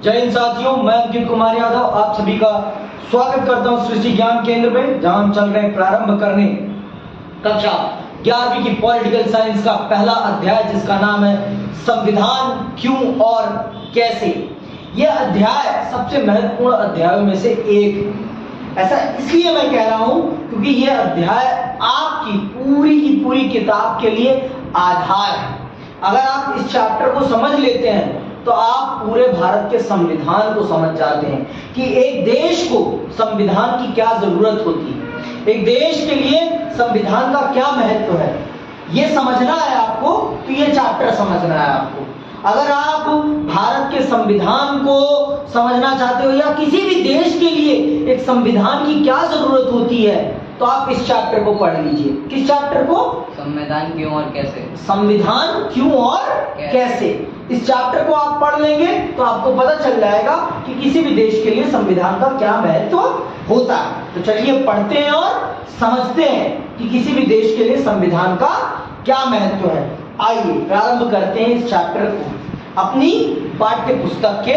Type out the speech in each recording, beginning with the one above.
जय हिंद साथियों, मैं अंकित कुमार यादव आप सभी का स्वागत करता हूं सृष्टि ज्ञान केंद्र में, जहां हम चल रहे हैं प्रारंभ करने कक्षा 11वीं की पॉलिटिकल साइंस का पहला अध्याय, जिसका नाम है संविधान क्यों और कैसे। यह अध्याय सबसे महत्वपूर्ण अध्यायों में से एक है। ऐसा इसलिए मैं कह रहा हूं क्योंकि यह अध्याय आपकी पूरी की पूरी किताब के लिए आधार है। अगर आप इस चैप्टर को समझ लेते हैं तो आप पूरे भारत के संविधान को समझ जाते हैं कि एक देश को संविधान की क्या जरूरत होती है, एक देश के लिए संविधान का क्या महत्व है। ये समझना है आपको तो ये चैप्टर समझना है आपको। अगर आप भारत के संविधान को समझना चाहते हो या किसी भी देश के लिए एक संविधान की क्या जरूरत होती है तो आप इस चैप्टर को पढ़ लीजिए। किस चैप्टर को? संविधान क्यों और कैसे। संविधान क्यों और कैसे। इस चैप्टर को आप पढ़ लेंगे तो आपको पता चल जाएगा कि किसी भी देश के लिए संविधान का क्या महत्व होता है। तो चलिए पढ़ते हैं और समझते हैं कि किसी भी देश के लिए संविधान का क्या महत्व है। आइए प्रारंभ करते हैं इस चैप्टर को अपनी पाठ्य पुस्तक के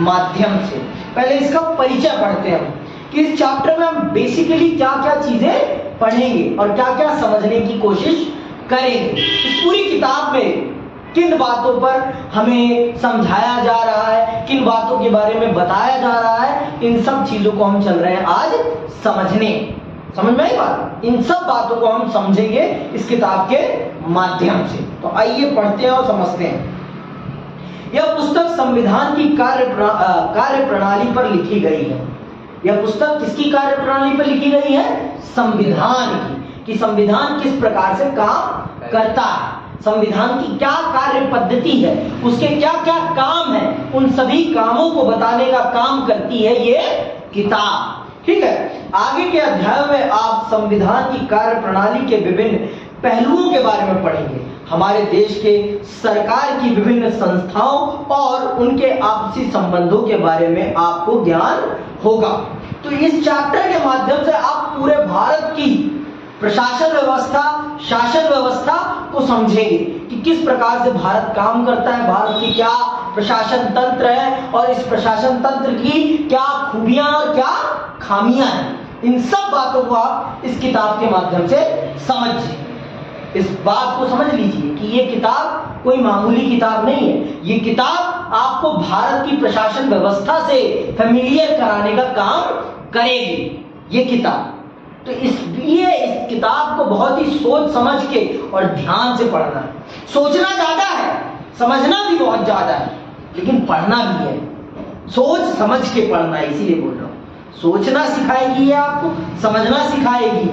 माध्यम से। पहले इसका परिचय पढ़ते हैं कि इस चैप्टर में हम बेसिकली क्या क्या चीजें पढ़ेंगे और क्या क्या समझने की कोशिश करेंगे। इस पूरी किताब में किन बातों पर हमें समझाया जा रहा है, किन बातों के बारे में बताया जा रहा है, इन सब चीजों को हम चल रहे हैं आज समझने। समझ में आई बात? इन सब बातों को हम समझेंगे इस किताब के माध्यम से। तो आइए पढ़ते हैं और समझते हैं। यह पुस्तक संविधान की कार्य प्रणाली पर लिखी गई है। यह पुस्तक किसकी कार्य प्रणाली पर लिखी गई है? संविधान की, कि संविधान किस प्रकार से काम करता है, संविधान की क्या कार्य पद्धति है, उसके क्या क्या काम है, उन सभी कामों को बताने का काम करती है ये किताब। ठीक है, आगे के अध्याय में आप संविधान की कार्य प्रणाली के विभिन्न पहलुओं के बारे में पढ़ेंगे। हमारे देश के सरकार की विभिन्न संस्थाओं और उनके आपसी संबंधों के बारे में आपको ज्ञान होगा। तो इस चैप्टर के माध्यम से आप पूरे भारत की प्रशासन व्यवस्था, शासन व्यवस्था को समझेंगे कि किस प्रकार से भारत काम करता है, भारत की क्या प्रशासन तंत्र है और इस प्रशासन तंत्र की क्या खूबियां और क्या खामियां हैं। इन सब बातों को आप इस किताब के माध्यम से समझिए। इस बात को समझ लीजिए कि ये किताब कोई मामूली किताब नहीं है। ये किताब आपको भारत की प्रशासन व्यवस्था से फेमिलियर कराने का काम करेगी ये किताब। तो इसलिए इस किताब को बहुत ही सोच समझ के और ध्यान से पढ़ना है। सोचना ज्यादा है, समझना भी बहुत ज्यादा है, लेकिन पढ़ना भी है। सोच समझ के पढ़ना है, इसीलिए बोल रहा हूं। सोचना सिखाएगी ये आपको, समझना सिखाएगी,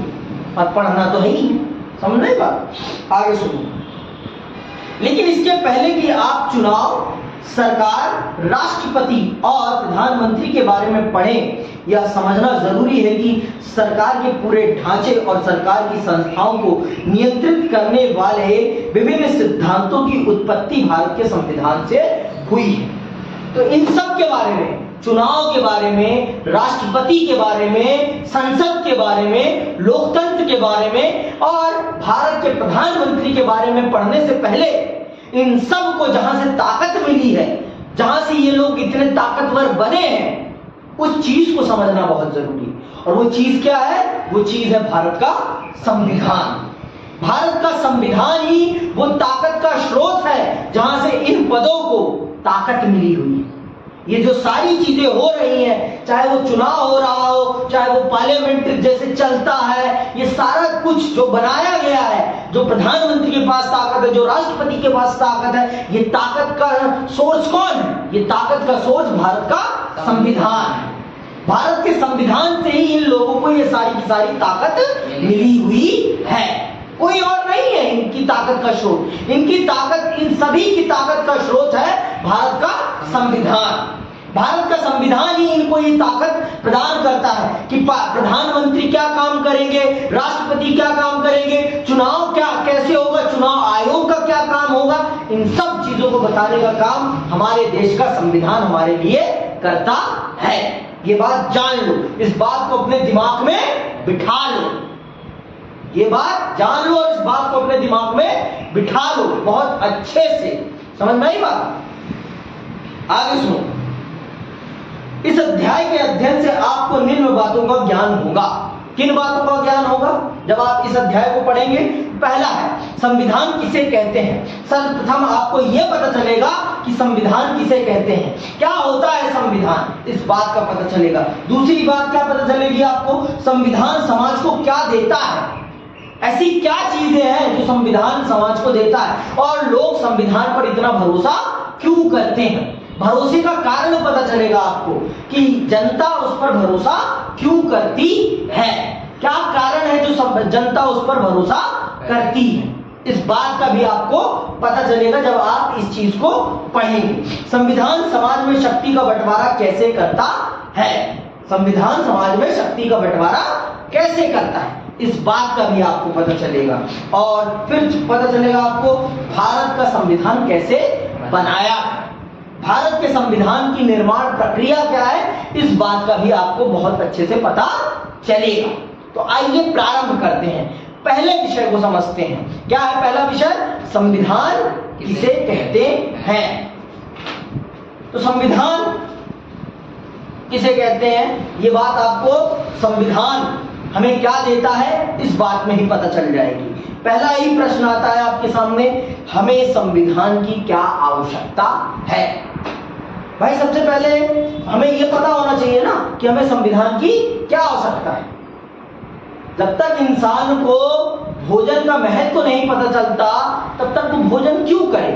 और पढ़ना तो है ही। समझ नहीं बात? आगे सुनो। लेकिन इसके पहले कि आप चुनाव, सरकार, राष्ट्रपति और प्रधानमंत्री के बारे में पढ़ें, यह समझना जरूरी है कि सरकार के पूरे ढांचे और सरकार की संस्थाओं को नियंत्रित करने वाले विभिन्न सिद्धांतों की उत्पत्ति भारत के संविधान से हुई है। तो इन सब के बारे में, चुनाव के बारे में, राष्ट्रपति के बारे में, संसद के बारे में, लोकतंत्र के बारे में और भारत के प्रधानमंत्री के बारे में पढ़ने से पहले इन सब को जहां से ताकत मिली है, जहां से ये लोग इतने ताकतवर बने हैं, उस चीज को समझना बहुत जरूरी है। और वो चीज क्या है? वो चीज है भारत का संविधान। भारत का संविधान ही वो ताकत का स्रोत है जहां से इन पदों को ताकत मिली हुई है। ये जो सारी चीजें हो रही हैं, चाहे वो चुनाव हो रहा हो, चाहे वो पार्लियामेंट जैसे चलता है, ये सारा कुछ जो बनाया गया है, जो प्रधानमंत्री के पास ताकत है, जो राष्ट्रपति के पास ताकत है, ये ताकत का सोर्स कौन है? ये ताकत का सोर्स भारत का संविधान है। भारत के संविधान से ही इन लोगों को ये सारी की सारी ताकत मिली हुई है। कोई और नहीं है इनकी ताकत का स्रोत। इनकी ताकत, इन सभी की ताकत का स्रोत है भारत का संविधान। भारत का संविधान ही इनको ये ताकत प्रदान करता है कि प्रधानमंत्री क्या काम करेंगे, राष्ट्रपति क्या काम करेंगे, चुनाव क्या कैसे होगा, चुनाव आयोग का क्या काम होगा। इन सब चीजों को बताने का काम हमारे देश का संविधान हमारे लिए करता है। ये बात जान लो, इस बात को अपने दिमाग में बिठा लो। ये बात जान लो और इस बात को अपने दिमाग में बिठा लो बहुत अच्छे से। समझ में आई बात? आगे सुनो। इस अध्याय के अध्ययन से आपको निम्न बातों का ज्ञान होगा। किन बातों का ज्ञान होगा जब आप इस अध्याय को पढ़ेंगे? पहला है संविधान किसे कहते हैं। सर्वप्रथम आपको यह पता चलेगा कि संविधान किसे कहते हैं, क्या होता है संविधान, इस बात का पता चलेगा। दूसरी बात क्या पता चलेगी आपको, संविधान समाज को क्या देता है, ऐसी क्या चीजें हैं जो संविधान समाज को देता है, और लोग संविधान पर इतना भरोसा क्यों करते हैं। भरोसे का कारण पता चलेगा आपको कि जनता उस पर भरोसा क्यों करती है, क्या कारण है जो जनता उस पर भरोसा करती है। इस बात का भी आपको पता चलेगा जब आप इस चीज को पढ़ेंगे। संविधान समाज में शक्ति का बंटवारा कैसे करता है, संविधान समाज में शक्ति का बंटवारा कैसे करता है, इस बात का भी आपको पता चलेगा। और फिर पता चलेगा आपको भारत का संविधान कैसे बनाया, भारत के संविधान की निर्माण प्रक्रिया क्या है, इस बात का भी आपको बहुत अच्छे से पता चलेगा। तो आइए प्रारंभ करते हैं, पहले विषय को समझते हैं। क्या है पहला विषय, संविधान किसे कहते हैं। तो संविधान किसे कहते हैं, ये बात आपको संविधान हमें क्या देता है इस बात में ही पता चल जाएगी। पहला ही प्रश्न आता है आपके सामने, हमें संविधान की क्या आवश्यकता है। भाई सबसे पहले हमें यह पता होना चाहिए ना कि हमें संविधान की क्या आवश्यकता है। जब तक इंसान को भोजन का महत्व नहीं पता चलता तब तक वो भोजन क्यों करे।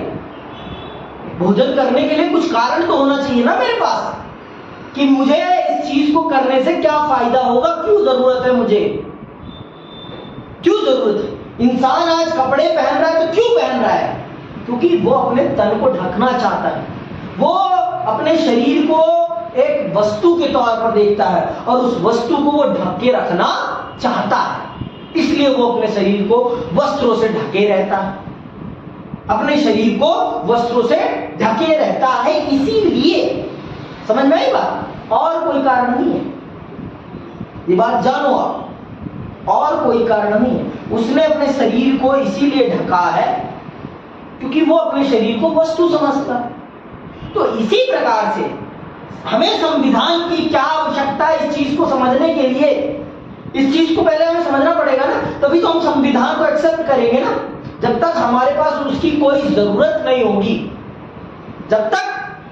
भोजन करने के लिए कुछ कारण तो होना चाहिए ना मेरे पास, कि मुझे इस चीज को करने से क्या फायदा होगा, क्यों जरूरत है मुझे, क्यों जरूरत है। इंसान आज कपड़े पहन रहा है तो क्यों पहन रहा है, क्योंकि वो अपने तन को ढकना चाहता है, वो अपने शरीर को एक वस्तु के तौर पर देखता है और उस वस्तु को वो ढक के रखना चाहता है, इसलिए वो अपने शरीर को वस्त्रों से ढके रहता है, अपने शरीर को वस्त्रों से ढके रहता है, इसीलिए। समझ में आई बात, और कोई कारण नहीं है, ये बात जानो आप, और कोई कारण नहीं है। उसने अपने शरीर को इसीलिए ढका है क्योंकि वो अपने शरीर को वस्तु समझता है। तो इसी प्रकार से हमें संविधान की क्या आवश्यकता है, इस चीज को समझने के लिए इस चीज को पहले हमें समझना पड़ेगा ना, तभी तो हम संविधान को एक्सेप्ट करेंगे ना। जब तक हमारे पास उसकी कोई जरूरत नहीं होगी, जब तक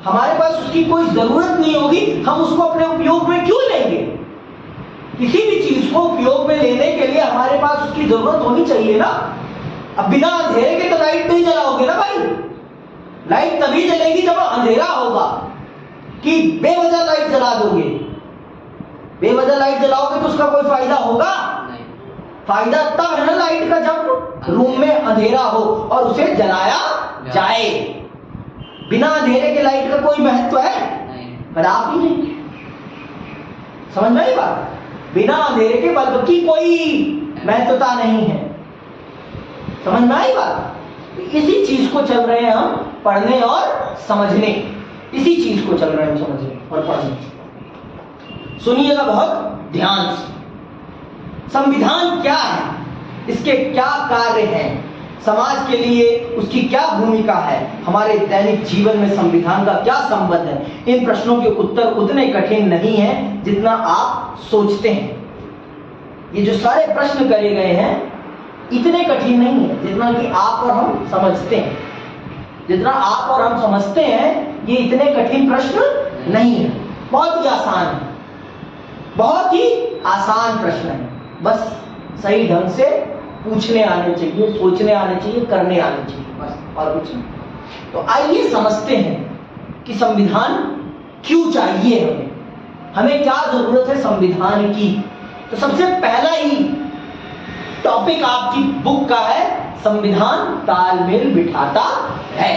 हमारे पास उसकी कोई जरूरत नहीं होगी, हम उसको अपने उपयोग में क्यों लेंगे। किसी भी चीज को उपयोग में लेने के लिए हमारे पास उसकी जरूरत होनी चाहिए ना। अब बिना अंधेरे के तो लाइट नहीं जलाओगे ना भाई, लाइट तभी जलेगी जब अंधेरा होगा। कि बेवजह लाइट जला दोगे, बेवजह लाइट जलाओगे तो उसका कोई फायदा होगा नहीं। फायदा तब है ना लाइट का जब रूम में अंधेरा हो और उसे जलाया जाए। बिना अंधेरे के लाइट का कोई महत्व है नहीं, आप ही नहीं। समझ में आई बात, बिना अंधेरे के बल्ब की कोई महत्वता नहीं है। समझ में आई बात, इसी चीज को चल रहे हैं हम पढ़ने और समझने, इसी चीज को चल रहे हैं समझने और पढ़ने। सुनिएगा बहुत ध्यान से, संविधान क्या है, इसके क्या कार्य हैं, समाज के लिए उसकी क्या भूमिका है, हमारे दैनिक जीवन में संविधान का क्या संबंध है। इन प्रश्नों के उत्तर उतने कठिन नहीं हैं जितना आप सोचते हैं। ये जो सारे प्रश्न करे गए हैं इतने कठिन नहीं है जितना कि आप और हम समझते हैं। जितना आप और हम समझते हैं ये इतने कठिन प्रश्न नहीं है, बहुत ही आसान है, बहुत ही आसान प्रश्न है। बस सही ढंग से पूछने आने चाहिए, सोचने आने चाहिए, करने आने चाहिए, बस और कुछ नहीं। तो आइए समझते हैं कि संविधान क्यों चाहिए हमें, हमें क्या जरूरत है संविधान की। तो सबसे पहला ही टॉपिक आपकी बुक का है, संविधान तालमेल बिठाता है।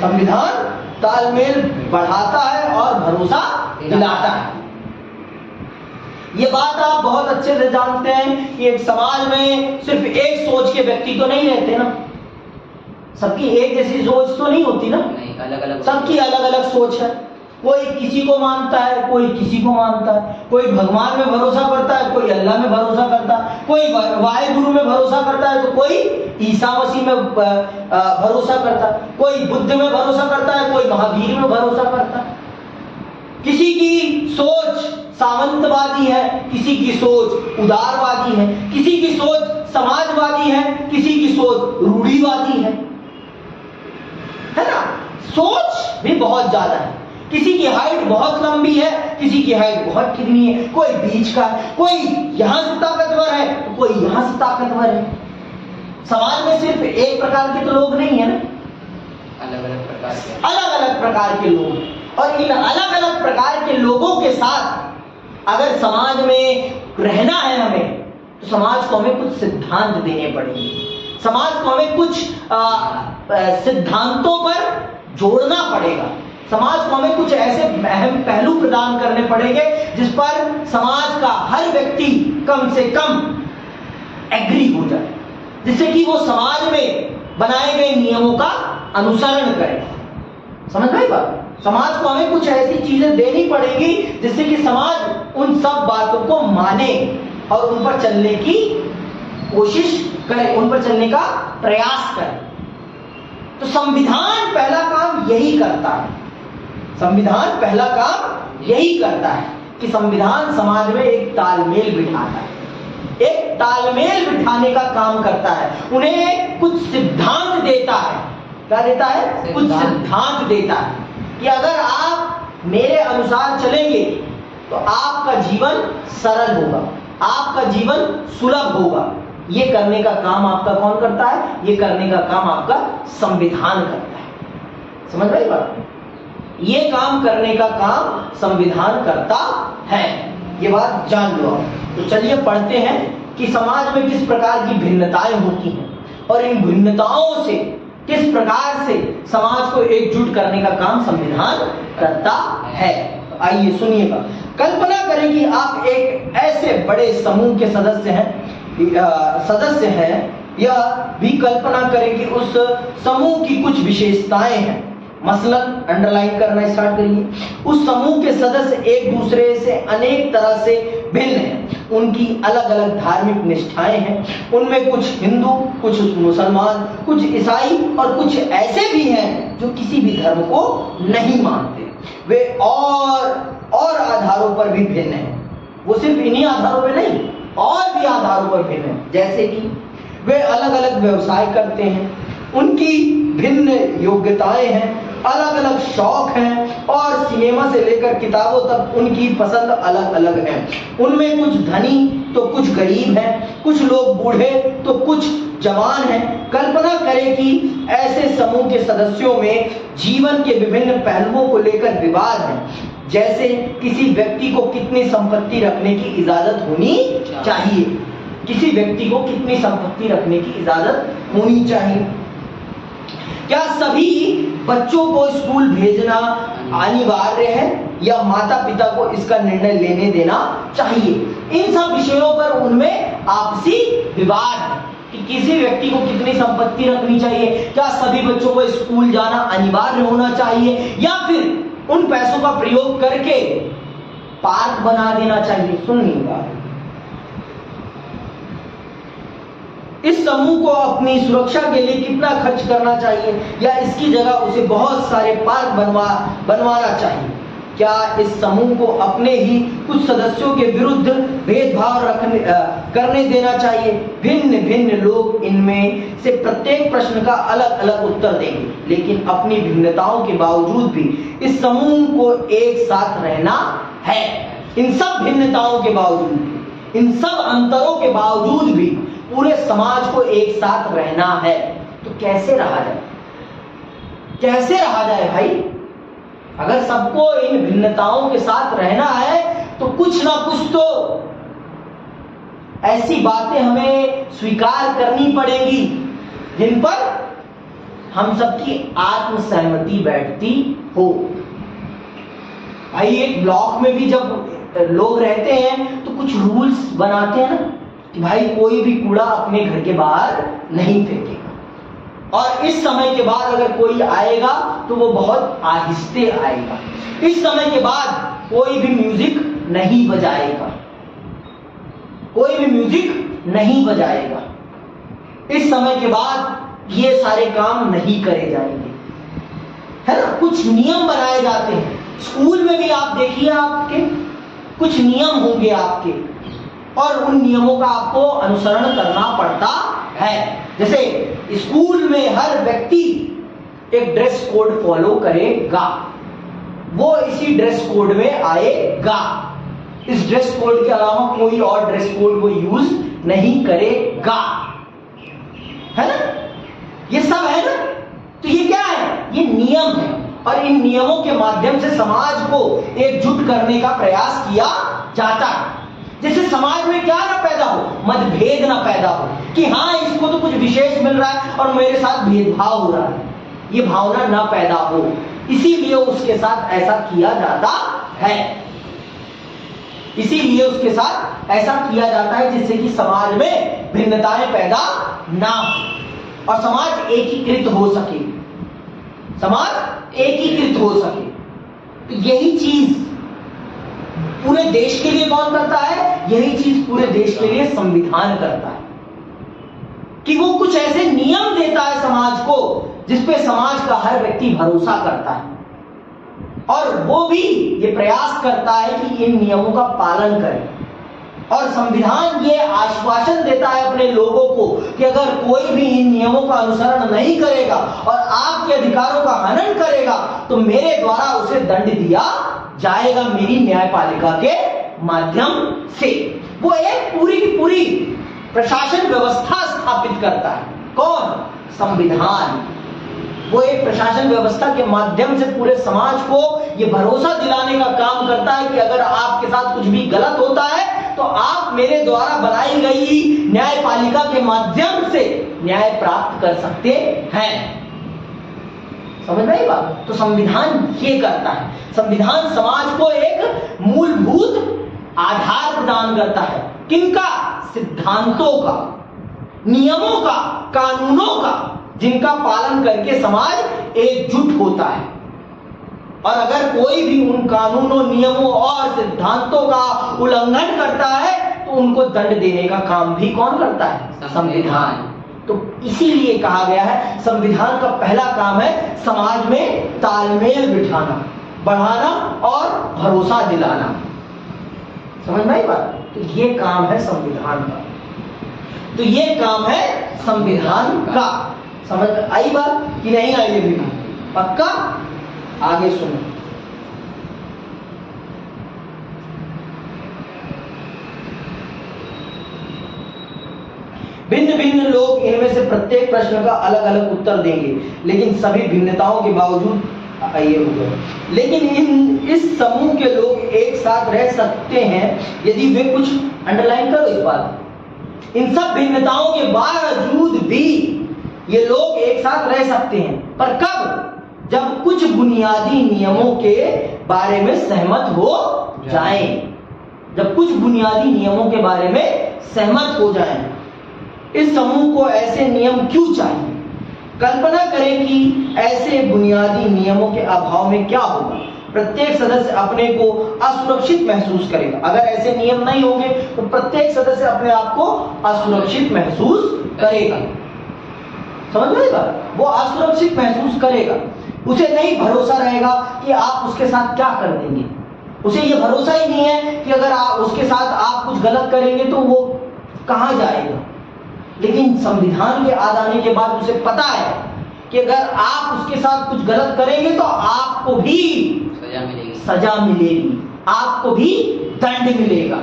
संविधान तालमेल बढ़ाता है और भरोसा दिलाता है। ये बात आप बहुत अच्छे से जानते हैं कि एक समाज में सिर्फ एक सोच के व्यक्ति तो नहीं रहते ना, सबकी एक जैसी सोच तो नहीं होती ना, नहीं, अलग अलग, सबकी अलग अलग सोच है। कोई किसी को मानता है, कोई किसी को मानता है, कोई भगवान में भरोसा करता है, कोई अल्लाह में भरोसा करता है, कोई वाहिगुरु में भरोसा करता है, तो कोई ईसा मसीह में भरोसा करता है, कोई बुद्ध में भरोसा करता है, कोई महावीर में भरोसा करता है। किसी की सोच सामंतवादी है, किसी की सोच उदारवादी है, किसी की सोच समाजवादी है, किसी की सोच रूढ़िवादी है ना। सोच भी बहुत ज्यादा है, किसी की हाइट बहुत लंबी है, किसी की हाइट बहुत चिकनी है, कोई बीच का है, कोई यहां से ताकतवर है तो कोई यहां से ताकतवर है। समाज में सिर्फ एक प्रकार के तो लोग नहीं है ना, अलग अलग प्रकार के लोग। और इन अलग अलग प्रकार के लोगों के साथ अगर समाज में रहना है हमें, तो समाज को हमें कुछ सिद्धांत देने पड़ेंगे, समाज को हमें कुछ सिद्धांतों पर जोड़ना पड़ेगा, समाज को हमें कुछ ऐसे अहम पहलू प्रदान करने पड़ेंगे जिस पर समाज का हर व्यक्ति कम से कम एग्री हो जाए, जिससे कि वो समाज में बनाए गए नियमों का अनुसरण करे। समझ में बात? समाज को हमें कुछ ऐसी चीजें देनी पड़ेगी जिससे कि समाज उन सब बातों को माने और उन पर चलने की कोशिश करे, उन पर चलने का प्रयास करे। तो संविधान पहला काम यही करता है, संविधान पहला काम यही करता है कि संविधान समाज में एक तालमेल बिठाता है, एक तालमेल बिठाने का काम करता है, उन्हें कुछ सिद्धांत देता है। क्या देता है? कुछ सिद्धांत देता है कि अगर आप मेरे अनुसार चलेंगे तो आपका जीवन सरल होगा, आपका जीवन सुलभ होगा। ये करने का काम आपका कौन करता है? ये करने का काम आपका संविधान करता है। समझ रहे बात? ये काम करने का काम संविधान करता है, ये बात जान लो आप। तो चलिए पढ़ते हैं कि समाज में किस प्रकार की भिन्नताएं होती हैं और इन भिन्नताओं से किस प्रकार से समाज को एकजुट करने का काम संविधान करता है। तो आइए सुनिएगा। कल्पना करें कि आप एक ऐसे बड़े समूह के सदस्य हैं, या भी कल्पना करें कि उस समूह की कुछ विशेषताएं हैं। मसलन अंडरलाइन करना स्टार्ट करिए। उस समूह के सदस्य एक दूसरे से अनेक तरह से भिन्न हैं, उनकी अलग अलग धार्मिक निष्ठाएं हैं, उनमें कुछ हिंदू, कुछ मुसलमान, कुछ ईसाई और कुछ ऐसे भी हैं जो किसी भी धर्म को नहीं मानते। वे और आधारों पर भी भिन्न हैं, वो सिर्फ इन्हीं आधारों पर नहीं, और भी आधारों पर भिन्न हैं। जैसे कि वे अलग अलग व्यवसाय करते हैं, उनकी भिन्न योग्यताएं हैं, अलग अलग शौक हैं और सिनेमा से लेकर किताबों तक उनकी पसंद अलग अलग है। उनमें कुछ धनी तो कुछ गरीब हैं, कुछ लोग बूढ़े तो कुछ जवान हैं। कल्पना करें कि ऐसे समूह के सदस्यों में जीवन के विभिन्न पहलुओं को लेकर विवाद है, जैसे किसी व्यक्ति को कितनी संपत्ति रखने की इजाजत होनी चाहिए, किसी व्यक्ति को कितनी संपत्ति रखने की इजाजत होनी चाहिए, क्या सभी बच्चों को स्कूल भेजना अनिवार्य है या माता पिता को इसका निर्णय लेने देना चाहिए। इन सब विषयों पर उनमें आपसी विवाद है कि किसी व्यक्ति को कितनी संपत्ति रखनी चाहिए, क्या सभी बच्चों को स्कूल जाना अनिवार्य होना चाहिए या फिर उन पैसों का प्रयोग करके पार्क बना देना चाहिए। सुनिएगा, इस समूह को अपनी सुरक्षा के लिए कितना खर्च करना चाहिए या इसकी जगह उसे बहुत सारे पार्क बनवाना चाहिए। क्या इस समूह को अपने ही कुछ सदस्यों के विरुद्ध भेदभाव करने देना चाहिए। भिन्न भिन्न लोग इनमें से प्रत्येक प्रश्न का अलग अलग उत्तर देंगे, लेकिन अपनी भिन्नताओं के बावजूद भी इस समूह को एक साथ रहना है। इन सब भिन्नताओं के बावजूद भी, इन सब अंतरों के बावजूद भी पूरे समाज को एक साथ रहना है। तो कैसे रहा जाए, कैसे रहा जाए भाई? अगर सबको इन भिन्नताओं के साथ रहना है तो कुछ ना कुछ तो ऐसी बातें हमें स्वीकार करनी पड़ेंगी जिन पर हम सबकी आत्म सहमति बैठती हो। भाई एक ब्लॉक में भी जब लोग रहते हैं तो कुछ रूल्स बनाते हैं ना कि भाई कोई भी कूड़ा अपने घर के बाहर नहीं फेंकेगा, और इस समय के बाद अगर कोई आएगा तो वो बहुत आहिस्ते आएगा। इस समय के बाद कोई भी म्यूजिक नहीं बजाएगा, कोई भी म्यूजिक नहीं बजाएगा। इस समय के बाद ये सारे काम नहीं करे जाएंगे, है ना। कुछ नियम बनाए जाते हैं स्कूल में भी आप देखिए, आपके कुछ नियम होंगे आपके, और उन नियमों का आपको अनुसरण करना पड़ता है। जैसे स्कूल में हर व्यक्ति एक ड्रेस कोड फॉलो करेगा, वो इसी ड्रेस कोड में आएगा। इस ड्रेस कोड के अलावा कोई और ड्रेस कोड वो यूज नहीं करेगा, है ना? ये सब है ना? तो ये क्या है? ये नियम है, और इन नियमों के माध्यम से समाज को एकजुट करने का प्रयास किया जाता है। जिससे समाज में क्या ना पैदा हो, मतभेद ना पैदा हो कि हाँ इसको तो कुछ विशेष मिल रहा है और मेरे साथ भेदभाव हो रहा है, ये भावना ना पैदा हो, इसीलिए उसके साथ ऐसा किया जाता है। इसीलिए उसके साथ ऐसा किया जाता है जिससे कि समाज में भिन्नताएं पैदा ना हो और समाज एकीकृत हो सके, समाज एकीकृत हो सके। तो यही चीज पूरे देश के लिए कौन करता है? यही चीज पूरे देश के लिए संविधान करता है कि वो कुछ ऐसे नियम देता है समाज को जिसपे समाज का हर व्यक्ति भरोसा करता है, और वो भी ये प्रयास करता है कि इन नियमों का पालन करे। और संविधान ये आश्वासन देता है अपने लोगों को कि अगर कोई भी इन नियमों का अनुसरण नहीं करेगा और आपके अधिकारों का हनन करेगा तो मेरे द्वारा उसे दंड दिया जाएगा, मेरी न्यायपालिका के माध्यम से। वो एक पूरी की पूरी प्रशासन व्यवस्था स्थापित करता है। कौन? संविधान। वो एक प्रशासन व्यवस्था के माध्यम से पूरे समाज को ये भरोसा दिलाने का काम करता है कि अगर आपके साथ कुछ भी गलत होता है तो आप मेरे द्वारा बनाई गई न्यायपालिका के माध्यम से न्याय प्राप्त कर सकते हैं। समझ में आई बात? तो संविधान ये करता है। संविधान समाज को एक मूलभूत आधार प्रदान करता है। किनका? सिद्धांतों का, नियमों का, कानूनों का, जिनका पालन करके समाज एकजुट होता है। और अगर कोई भी उन कानूनों, नियमों और सिद्धांतों का उल्लंघन करता है तो उनको दंड देने का काम भी कौन करता है? संविधान। तो इसीलिए कहा गया है संविधान का पहला काम है समाज में तालमेल बिठाना, बढ़ाना और भरोसा दिलाना। समझ में आई बात? तो ये काम है संविधान का। तो ये काम है संविधान का। समझ आई बात कि नहीं आई? अभी पक्का? आगे सुनो। भिन्न भिन्न लोग इनमें से प्रत्येक प्रश्न का अलग अलग उत्तर देंगे, लेकिन सभी भिन्नताओं के बावजूद ये हो गए। लेकिन इस समूह के लोग एक साथ रह सकते हैं यदि वे कुछ, अंडरलाइन करो इस बात, इन सब भिन्नताओं के बावजूद भी ये लोग एक साथ रह सकते हैं। पर कब? जब कुछ बुनियादी नियमों के बारे में सहमत हो जाएं। जब कुछ बुनियादी नियमों के बारे में सहमत हो जाएं। इस समूह को ऐसे नियम क्यों चाहिए? कल्पना करें कि ऐसे बुनियादी नियमों के अभाव में क्या होगा। प्रत्येक सदस्य अपने को असुरक्षित महसूस करेगा। अगर ऐसे नियम नहीं होंगे तो प्रत्येक सदस्य अपने आप को असुरक्षित महसूस करेगा। समझ में आएगा? वो असुरक्षित महसूस करेगा। उसे नहीं भरोसा रहेगा कि आप उसके साथ क्या कर देंगे। उसे ये भरोसा ही नहीं है कि अगर उसके साथ आप कुछ गलत करेंगे तो वो कहां जाएगा। लेकिन संविधान के आ जाने के बाद उसे पता है कि अगर आप उसके साथ कुछ गलत करेंगे तो आपको भी सजा मिलेगी, आपको भी दंड मिलेगा।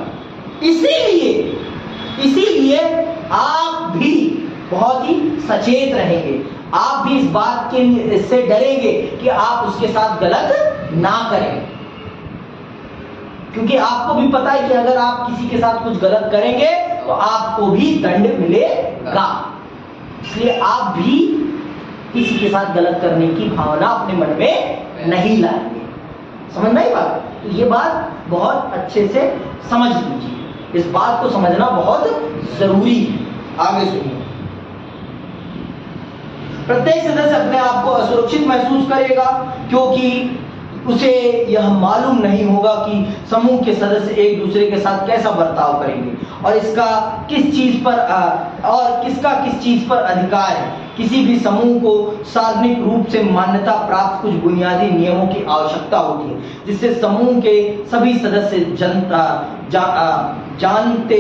इसीलिए आप भी बहुत ही सचेत रहेंगे। आप भी इस बात के से डरेंगे कि आप उसके साथ गलत ना करें, क्योंकि आपको भी पता है कि अगर आप किसी के साथ कुछ गलत करेंगे तो आपको भी दंड मिलेगा। इसलिए आप भी किसी के साथ गलत करने की भावना अपने मन में नहीं लाएंगे। समझ में आई बात? तो ये बात बहुत अच्छे से समझ लीजिए। इस बात को समझना बहुत जरूरी है। आगे सुनिए। प्रत्येक सदस्य अपने आप को असुरक्षित महसूस करेगा क्योंकि उसे यह मालूम नहीं होगा कि समूह के सदस्य एक दूसरे के साथ कैसा बर्ताव करेंगे और किसका किस चीज पर अधिकार है। किसी भी समूह को सार्वजनिक रूप से मान्यता प्राप्त कुछ बुनियादी नियमों की आवश्यकता होती है, जिससे समूह के सभी सदस्य जानते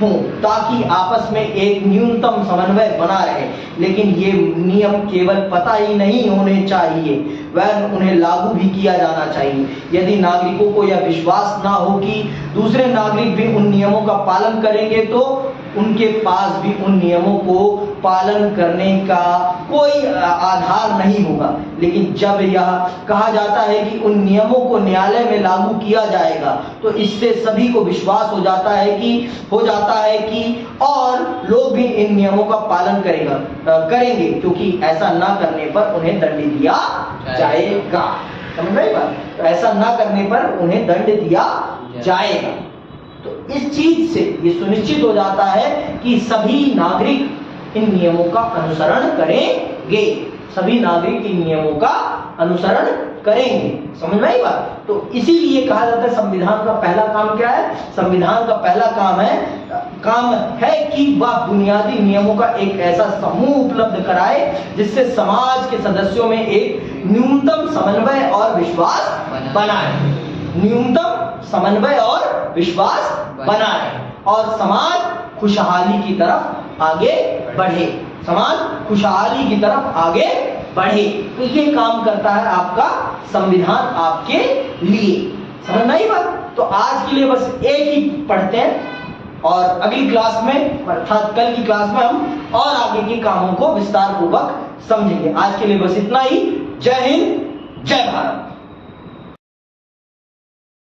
हों, ताकि आपस में एक न्यूनतम समन्वय बना रहे। लेकिन ये नियम केवल पता ही नहीं होने चाहिए, वह उन्हें लागू भी किया जाना चाहिए। यदि नागरिकों को यह विश्वास ना हो कि दूसरे नागरिक भी उन नियमों का पालन करेंगे, तो उनके पास भी उन नियमों को पालन करने का कोई आधार नहीं होगा। लेकिन जब यह कहा जाता है कि उन नियमों को न्यायालय में लागू किया जाएगा, तो इससे सभी को विश्वास हो जाता है कि और लोग भी इन नियमों का पालन करेंगे, क्योंकि ऐसा ना करने पर उन्हें दंड दिया जाएगा। समझ रहे बात? तो ऐसा ना करने पर उन्हें दंड दिया जाएगा। तो इस चीज से ये सुनिश्चित हो जाता है कि सभी नागरिक इन नियमों का अनुसरण करेंगे, सभी नागरिक इन नियमों का अनुसरण करेंगे। समझ में आई बात? तो इसीलिए कहा जाता है संविधान का पहला काम क्या है? संविधान का पहला काम है कि वह बुनियादी नियमों का एक ऐसा समूह उपलब्ध कराए जिससे समाज के सदस्यों में एक न्यूनतम समन्वय और विश्वास बनाए, न्यूनतम समन्वय और विश्वास बनाए, और समाज खुशहाली की तरफ आगे बढ़े, समाज खुशहाली की तरफ आगे बढ़े। तो ये काम करता है आपका संविधान आपके लिए। समझ में आई बात? तो आज के लिए बस एक ही पढ़ते हैं, और अगली क्लास में अर्थात कल की क्लास में हम और आगे के कामों को विस्तार पूर्वक समझेंगे। आज के लिए बस इतना ही। जय हिंद, जय भारत।